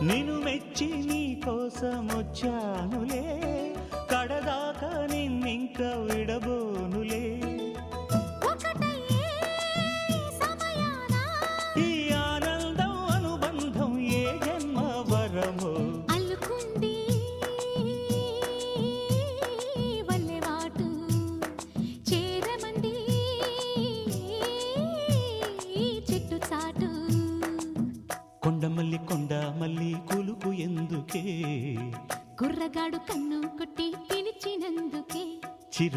నిన్ను మెచ్చి నీ కోసం వచ్చానులే, కడదాకా నిన్నింక విడబోనులే. ఈ ఆనందం అనుబంధం ఏ జన్మ వరమో అల్లుకుంది వల్లెవాటు చేరమంది చెట్టు చాటు. కొండమల్లి కొండమల్లి కులుకు ఎందుకే, కుర్రగాడు కన్ను కొట్టి పిలిచినందుకే. చిరు